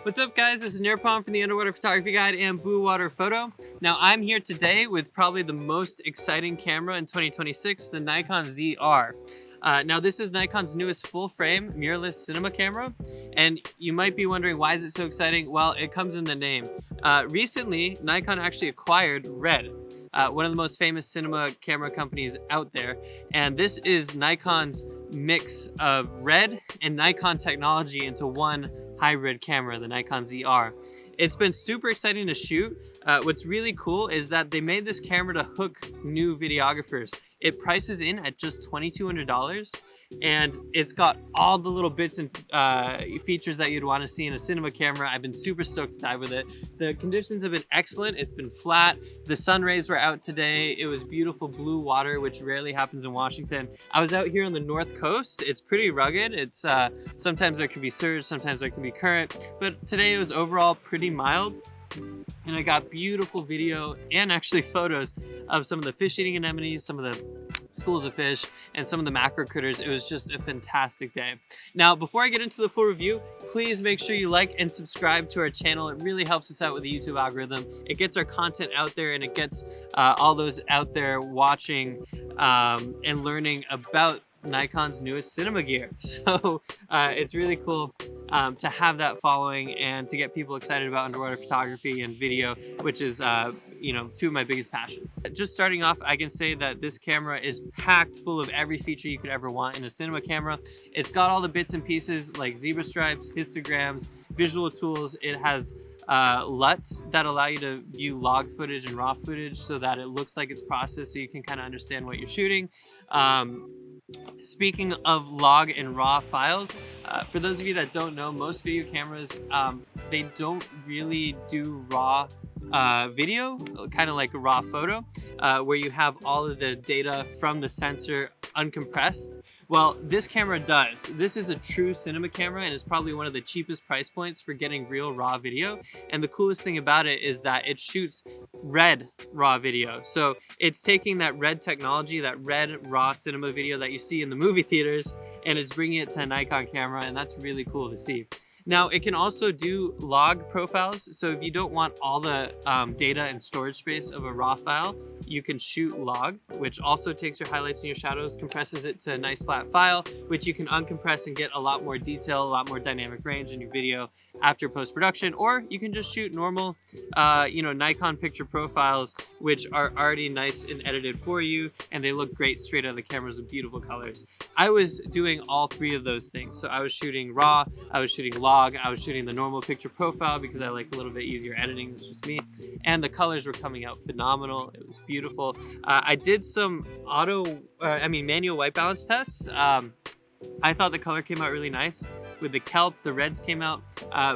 What's up guys, this is Nirpon from the Underwater Photography Guide and Bluewater Photo. Now I'm here today with probably the most exciting camera in 2026, the Nikon ZR. Now this is Nikon's newest full-frame mirrorless cinema camera, and you might be wondering why is it so exciting? Well, it comes in the name. Recently, Nikon actually acquired Red, one of the most famous cinema camera companies out there, and this is Nikon's mix of Red and Nikon technology into one hybrid camera, the Nikon ZR. It's been super exciting to shoot. What's really cool is that they made this camera to hook new videographers. It prices in at just $2,200, and it's got all the little bits and features that you'd want to see in a cinema camera. I've been super stoked to dive with it. The conditions have been excellent. It's been flat. The sun rays were out today. It was beautiful blue water, which rarely happens in Washington. I was out here on the North Coast. It's pretty rugged. It's sometimes there can be surge, sometimes there can be current, but today it was overall pretty mild. And I got beautiful video and actually photos of some of the fish eating anemones, some of the schools of fish, and some of the macro critters. It was just a fantastic day. Now, before I get into the full review, please make sure you like and subscribe to our channel. It really helps us out with the YouTube algorithm. It gets our content out there, and it gets all those out there watching and learning about Nikon's newest cinema gear. So it's really cool to have that following and to get people excited about underwater photography and video, which is you know, two of my biggest passions. Just starting off, I can say that this camera is packed full of every feature you could ever want in a cinema camera. It's got all the bits and pieces like zebra stripes, histograms, visual tools. It has LUTs that allow you to view log footage and raw footage so that it looks like it's processed, so you can kind of understand what you're shooting. Speaking of log and raw files, for those of you that don't know, most video cameras, they don't really do raw video, kind of like a raw photo, where you have all of the data from the sensor uncompressed. Well, this camera does. This is a true cinema camera and is probably one of the cheapest price points for getting real raw video. And the coolest thing about it is that it shoots red raw video. So it's taking that red technology, that red raw cinema video that you see in the movie theaters, and it's bringing it to a Nikon camera, and that's really cool to see. Now, it can also do log profiles, so if you don't want all the data and storage space of a raw file, you can shoot log, which also takes your highlights and your shadows, compresses it to a nice flat file, which you can uncompress and get a lot more detail, a lot more dynamic range in your video after post-production. Or you can just shoot normal, you know, Nikon picture profiles, which are already nice and edited for you, and they look great straight out of the cameras with beautiful colors. I was doing all three of those things. So I was shooting raw, I was shooting log, I was shooting the normal picture profile because I like a little bit easier editing. It's just me. And the colors were coming out phenomenal. It was beautiful. I did some manual white balance tests. I thought the color came out really nice. With the kelp, the reds came out,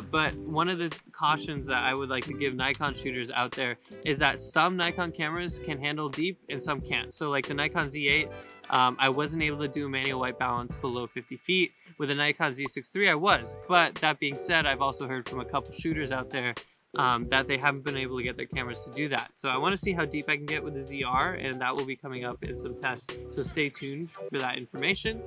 but one of the cautions that I would like to give Nikon shooters out there is that some Nikon cameras can handle deep and some can't. So like the Nikon Z8, I wasn't able to do a manual white balance below 50 feet. With the Nikon Z6 III, I was. But that being said, I've also heard from a couple shooters out there that they haven't been able to get their cameras to do that. So I want to see how deep I can get with the ZR, and that will be coming up in some tests. So stay tuned for that information.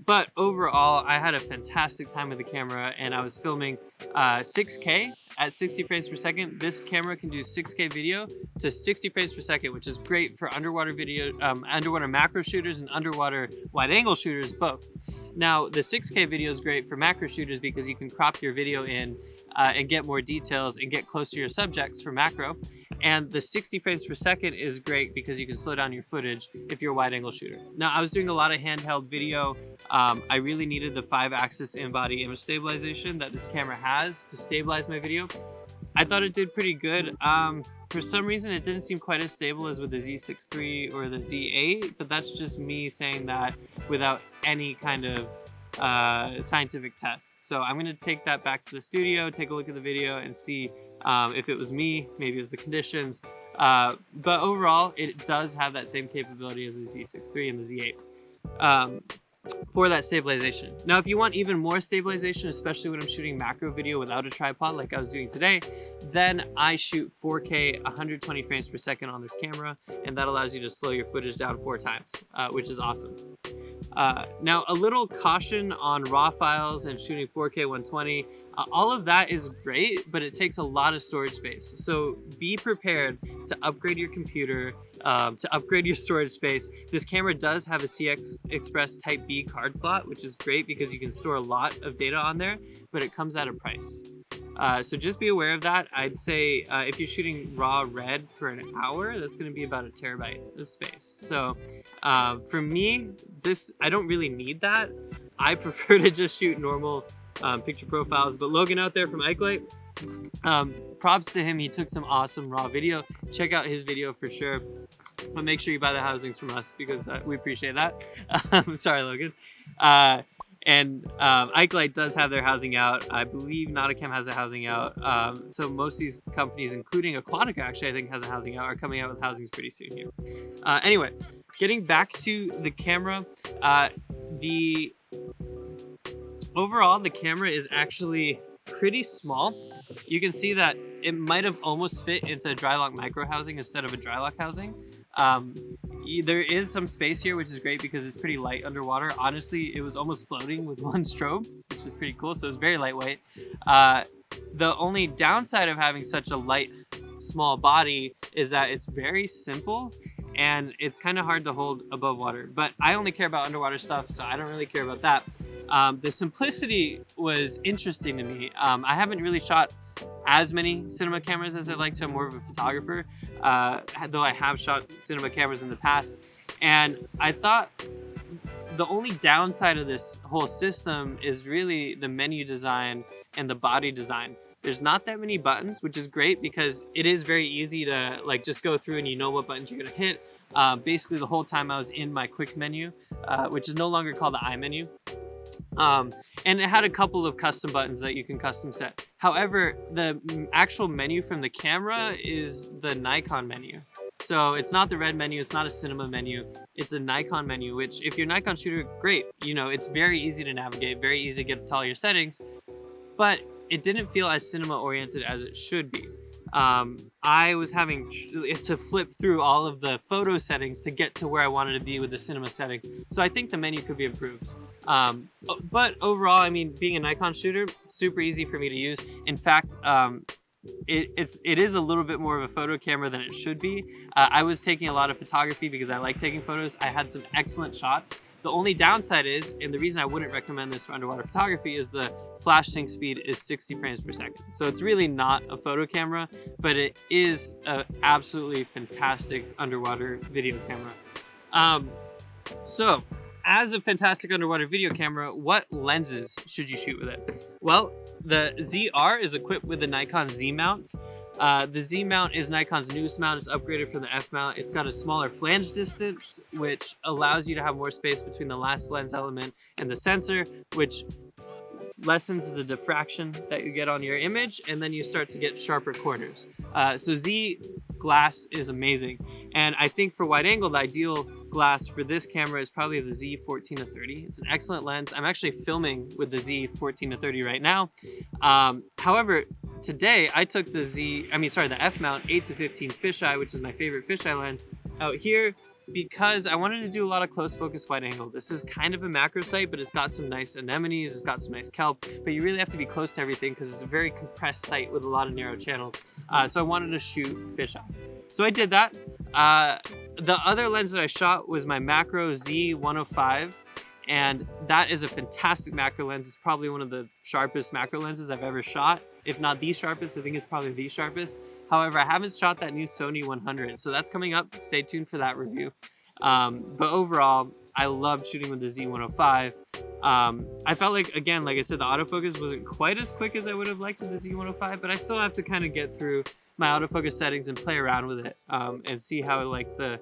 But overall, I had a fantastic time with the camera, and I was filming 6K at 60 frames per second. This camera can do 6K video to 60 frames per second, which is great for underwater video, underwater macro shooters and underwater wide angle shooters both. Now, the 6K video is great for macro shooters because you can crop your video in and get more details and get close to your subjects for macro. And the 60 frames per second is great because you can slow down your footage if you're a wide angle shooter. Now, I was doing a lot of handheld video. I really needed the 5-axis in-body image stabilization that this camera has to stabilize my video. I thought it did pretty good. For some reason, it didn't seem quite as stable as with the Z6 III or the Z8, but that's just me saying that without any kind of scientific tests. So I'm gonna take that back to the studio, take a look at the video, and see if it was me, maybe it was the conditions. But overall, it does have that same capability as the Z6 III and the Z8 for that stabilization. Now, if you want even more stabilization, especially when I'm shooting macro video without a tripod like I was doing today, then I shoot 4K 120 frames per second on this camera, and that allows you to slow your footage down 4 times, which is awesome. Now, a little caution on RAW files and shooting 4K 120. All of that is great, but it takes a lot of storage space. So be prepared to upgrade your computer, to upgrade your storage space. This camera does have a CX Express Type B card slot, which is great because you can store a lot of data on there, but it comes at a price. So just be aware of that. I'd say if you're shooting raw red for an hour, that's going to be about 1 terabyte of space. So for me, I don't really need that. I prefer to just shoot normal picture profiles. But Logan out there from Ikelite, props to him. He took some awesome raw video. Check out his video for sure. But make sure you buy the housings from us because we appreciate that. Sorry, Logan. And Ikelite does have their housing out. I believe Nauticam has a housing out. So most of these companies, including Aquatica, actually I think has a housing out, are coming out with housings pretty soon here. Anyway, getting back to the camera, overall the camera is actually pretty small. You can see that it might have almost fit into a dry lock micro housing instead of a dry lock housing. There is some space here, which is great because it's pretty light underwater. Honestly, it was almost floating with one strobe, which is pretty cool. So it's very lightweight. The only downside of having such a light, small body is that it's very simple and it's kind of hard to hold above water. But I only care about underwater stuff, so I don't really care about that. The simplicity was interesting to me. I haven't really shot as many cinema cameras as I'd like to. I'm more of a photographer, though I have shot cinema cameras in the past. And I thought the only downside of this whole system is really the menu design and the body design. There's not that many buttons, which is great because it is very easy to like just go through and you know what buttons you're gonna hit. Basically the whole time I was in my quick menu, which is no longer called the I menu. And it had a couple of custom buttons that you can custom set. However, the actual menu from the camera is the Nikon menu. So it's not the red menu, it's not a cinema menu, it's a Nikon menu, which if you're a Nikon shooter, great. You know, it's very easy to navigate, very easy to get to all your settings, but it didn't feel as cinema oriented as it should be. I was having to flip through all of the photo settings to get to where I wanted to be with the cinema settings. So I think the menu could be improved. But overall, I mean, being a Nikon shooter, super easy for me to use. In fact, it is a little bit more of a photo camera than it should be. I was taking a lot of photography because I like taking photos. I had some excellent shots. The only downside is, and the reason I wouldn't recommend this for underwater photography, is the flash sync speed is 60 frames per second. So it's really not a photo camera, but it is an absolutely fantastic underwater video camera. So as a fantastic underwater video camera, what lenses should you shoot with it? Well, the ZR is equipped with the Nikon Z mount. The Z mount is Nikon's newest mount. It's upgraded from the F mount. It's got a smaller flange distance, which allows you to have more space between the last lens element and the sensor, which lessens the diffraction that you get on your image, and then you start to get sharper corners. So Z glass is amazing. And I think for wide angle, the ideal glass for this camera is probably the Z14-30. It's an excellent lens. I'm actually filming with the Z14-30 right now. However, today I took the the F mount 8-15 fisheye, which is my favorite fisheye lens, out here because I wanted to do a lot of close focus wide angle. This is kind of a macro site, but it's got some nice anemones, it's got some nice kelp, but you really have to be close to everything because it's a very compressed site with a lot of narrow channels. So I wanted to shoot fisheye. So I did that. The other lens that I shot was my macro Z105, and that is a fantastic macro lens. It's probably one of the sharpest macro lenses I've ever shot. If not the sharpest, I think it's probably the sharpest. However, I haven't shot that new Sony 100, so that's coming up. Stay tuned for that review. But overall, I loved shooting with the Z105. I felt like, again, like I said, the autofocus wasn't quite as quick as I would have liked with the Z105, but I still have to kind of get through my autofocus settings and play around with it and see how I like the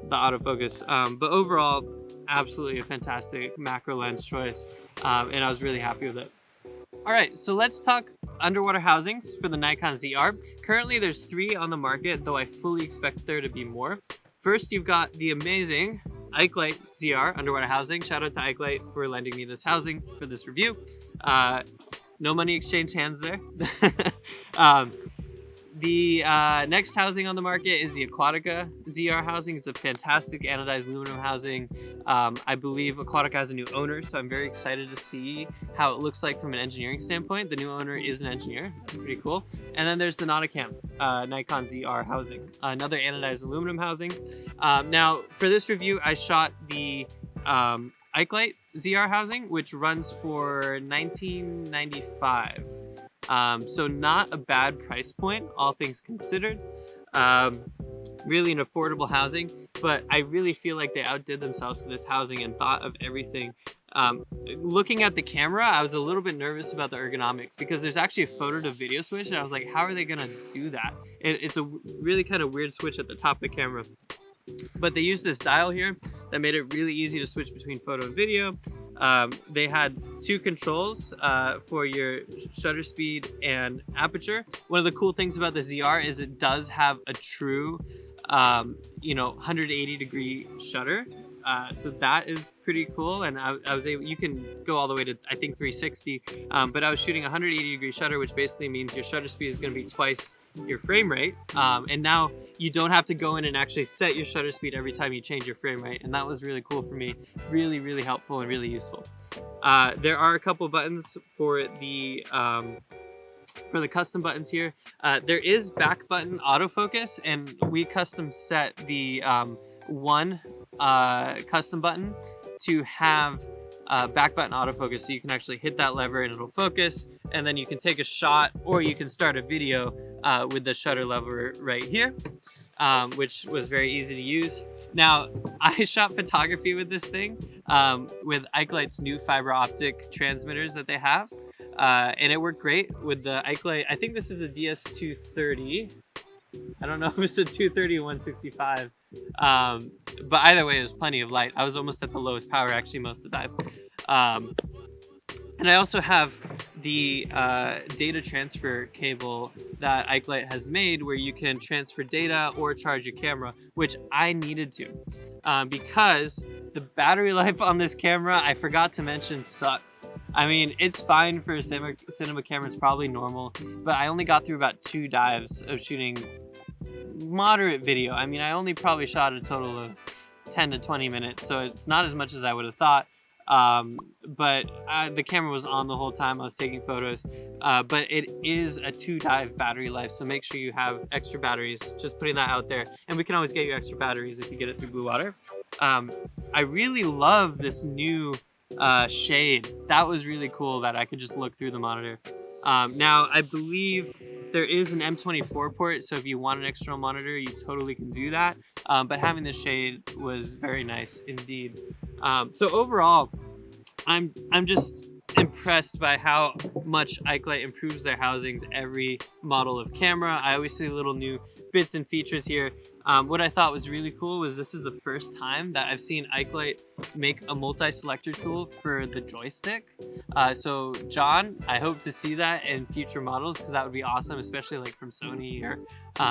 autofocus. But overall, absolutely a fantastic macro lens choice, and I was really happy with it. All right, so let's talk underwater housings for the Nikon ZR. Currently, there's 3 on the market, though I fully expect there to be more. First, you've got the amazing Ikelite ZR underwater housing. Shout out to Ikelite for lending me this housing for this review. No money exchanged hands there. The next housing on the market is the Aquatica ZR housing. It's a fantastic anodized aluminum housing. I believe Aquatica has a new owner, so I'm very excited to see how it looks like from an engineering standpoint. The new owner is an engineer. That's pretty cool. And then there's the Nikon ZR housing, another anodized aluminum housing. Now, for this review, I shot the Ikelite ZR housing, which runs for $19.95. So not a bad price point, all things considered. Really an affordable housing, but I really feel like they outdid themselves to this housing and thought of everything. Looking at the camera, I was a little bit nervous about the ergonomics because there's actually a photo to video switch, and I was like, how are they gonna do that? It's a really kind of weird switch at the top of the camera. But they used this dial here that made it really easy to switch between photo and video. They had two controls for your shutter speed and aperture. One of the cool things about the ZR is it does have a true, 180 degree shutter. So that is pretty cool. And I was able, you can go all the way to, I think, 360, but I was shooting 180 degree shutter, which basically means your shutter speed is going to be twice your frame rate. And now you don't have to go in and actually set your shutter speed every time you change your frame rate. And that was really cool for me. Really, really helpful and really useful. There are a couple buttons for the custom buttons here. There is back button autofocus, and we custom set the one custom button to have back button autofocus, so you can actually hit that lever and it'll focus, and then you can take a shot or you can start a video with the shutter lever right here, which was very easy to use. Now, I shot photography with this thing with Ikelite's new fiber optic transmitters that they have, and it worked great with the Ikelite. I think this is a DS230. I don't know if it's a 230 165, but either way, it was plenty of light. I was almost at the lowest power actually most of the time. And I also have the data transfer cable that Ikelite has made, where you can transfer data or charge your camera, which I needed to, because the battery life on this camera, I forgot to mention, sucks. I mean, it's fine for a cinema camera, it's probably normal, but I only got through about 2 dives of shooting moderate video. I mean, I only probably shot a total of 10 to 20 minutes, so it's not as much as I would have thought. But the camera was on the whole time I was taking photos, but it is a 2 dive battery life, so make sure you have extra batteries. Just putting that out there, and we can always get you extra batteries if you get it through Bluewater. I really love this new shade. That was really cool that I could just look through the monitor. Now, I believe there is an M24 port, so if you want an external monitor, you totally can do that. But having the shade was very nice indeed. So overall, I'm just impressed by how much Ikelite improves their housings every model of camera. I always see little new bits and features here. What I thought was really cool was this is the first time that I've seen Ikelite make a multi-selector tool for the joystick. So John, I hope to see that in future models, because that would be awesome, especially like from Sony or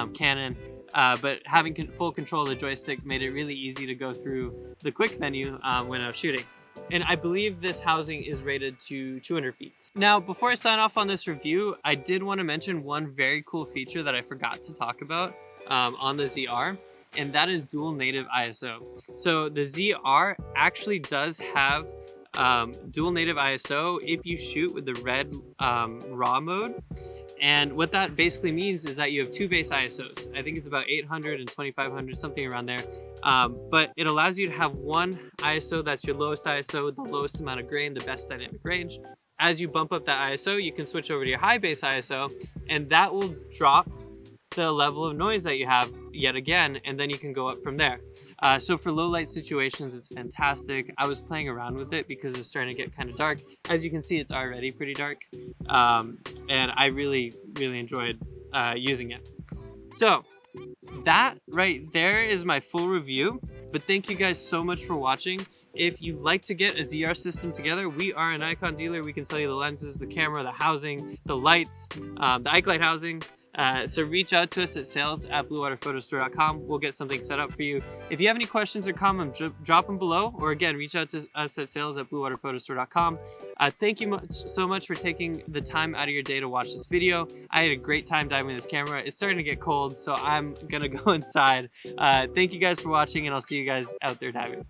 Canon. But having full control of the joystick made it really easy to go through the quick menu when I was shooting. And I believe this housing is rated to 200 feet. Now, before I sign off on this review, I did want to mention one very cool feature that I forgot to talk about on the ZR, and that is dual native ISO. So the ZR actually does have dual native ISO if you shoot with the red RAW mode. And what that basically means is that you have 2 base ISOs. I think it's about 800 and 2500, something around there. But it allows you to have one ISO that's your lowest ISO, the lowest amount of grain, the best dynamic range. As you bump up that ISO, you can switch over to your high base ISO, and that will drop the level of noise that you have yet again, and then you can go up from there. So for low light situations, it's fantastic. I was playing around with it because it's starting to get kind of dark. As you can see, it's already pretty dark, and I really enjoyed using it. So that right there is my full review, but thank you guys so much for watching. If you'd like to get a ZR system together, we are a Nikon dealer. We can sell you the lenses, the camera, the housing, the lights, the Ikelite housing, So reach out to us at sales@bluewaterphotostore.com. We'll get something set up for you. If you have any questions or comments, drop them below, or again, reach out to us at sales@bluewaterphotostore.com. Thank you so much for taking the time out of your day to watch this video. I had a great time diving with this camera. It's starting to get cold, so I'm gonna go inside. Thank you guys for watching, and I'll see you guys out there diving.